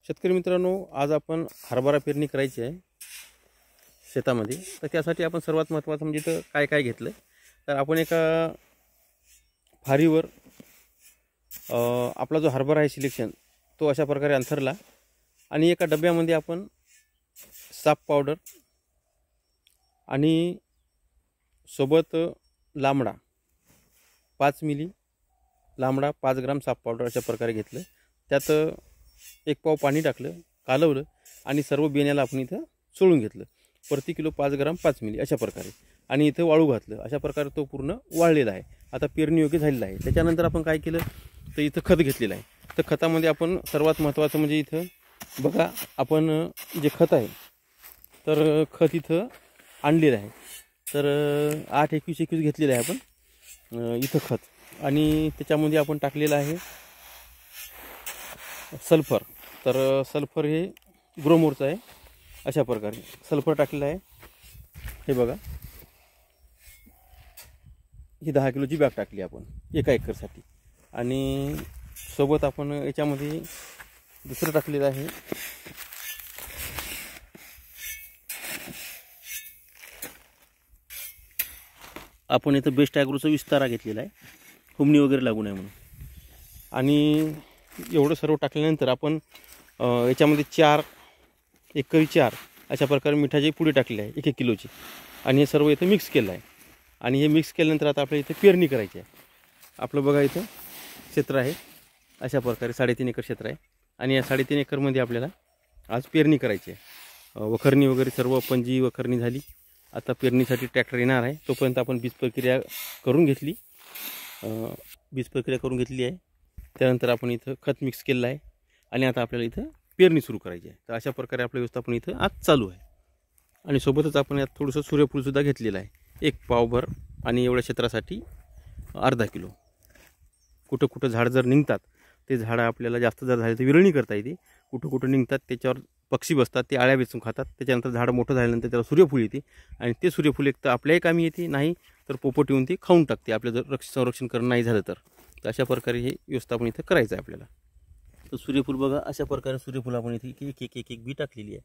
शेतकरी मित्रांनो, आज आपण हरभरा पेरणी करायची आहे शेतामध्ये। तर त्यासाठी आपण सर्वात महत्त्वाचं म्हणजे इथं काय काय घेतलं तर आपण एका फारीवर आपला जो हरभरा आहे सिलेक्शन तो अशा प्रकारे अंथरला आणि एका डब्यामध्ये आपण साप पावडर आणि सोबत लांबडा 5 मिली लांबडा 5 ग्राम साप पावडर अशा प्रकारे घेतलं। त्यात 1 पाव पाणी टाकलं, कालवलं आणि सर्व बियाण्याला आपण इथं चोळून घेतलं। प्रति किलो 5 ग्राम 5 मिली अशा प्रकारे आणि इथं वाळू घातलं। अशा प्रकारे तो पूर्ण वाळलेला आहे, आता पेरणी योग्य झालेला आहे। त्याच्यानंतर आपण काय केलं तर इथं खत घेतलेलं आहे। तर खतामध्ये आपण सर्वात महत्त्वाचं म्हणजे इथं बघा, आपण जे खत आहे तर खत इथं आणलेलं आहे। तर 8-21-21 घेतलेलं आहे आपण इथं खत आणि त्याच्यामध्ये आपण टाकलेलं आहे सल्फर। तर सल्फर हे ग्रोमोरचं आहे। अशा प्रकारे सल्फर टाकलेलं आहे। हे बघा, ही 10 किलोची बॅग टाकली आपण एका एकरसाठी आणि सोबत आपण याच्यामध्ये दुसरं टाकलेलं आहे आपण इथं बेस्ट ॲग्रोचा विस्तारा घेतलेला आहे, हुमणी वगैरे लागू नये म्हणून। आणि एवढं सर्व टाकल्यानंतर आपण याच्यामध्ये 4 एकरी 4 अशा प्रकारे मिठाचे पुडी टाकले आहे 1-1 किलोची आणि हे सर्व इथं मिक्स केलं आहे। आणि हे मिक्स केल्यानंतर आता आपल्याला इथं पेरणी करायची आहे। आपलं बघा इथं क्षेत्र आहे, अशा प्रकारे 3.5 एकर क्षेत्र आहे आणि या 3.5 एकरमध्ये आपल्याला आज पेरणी करायची आहे। वखरणी वगैरे सर्व पंजी वखरणी झाली, आता पेरणीसाठी ट्रॅक्टर येणार आहे। तोपर्यंत आपण बीज प्रक्रिया करून घेतली, आहे। त्यानंतर आपण इथं खत मिक्स केलेलं आहे आणि आता आपल्याला इथं पेरणी सुरू करायची आहे। तर अशा प्रकारे आपलं व्यवस्थापन इथं आज चालू आहे। आणि सोबतच आपण यात थोडंसं सूर्यफूलसुद्धा घेतलेलं आहे, 1 पावभर आणि एवढ्या क्षेत्रासाठी अर्धा किलो। कुठं कुठं झाड जर निघतात ते झाडं आपल्याला जास्त जर झाले तर विरळणी करता येते, कुठं कुठं निघतात त्याच्यावर पक्षी बसतात, ते आळ्या वेचून खातात। त्याच्यानंतर झाडं मोठं झाल्यानंतर त्याला सूर्यफूल येते आणि ते सूर्यफूल एक तर आपल्याही कामी येते, नाही तर पोपट येऊन ते खाऊन टाकते आपलं जर संरक्षण करणं नाही झालं तर। अशा प्रकारे हे व्यवस्थापन इथं करायचं आहे आपल्याला। तर सूर्यफूल बघा, अशा प्रकारे सूर्यफूल आपण इथे एक बी टाकलेली आहे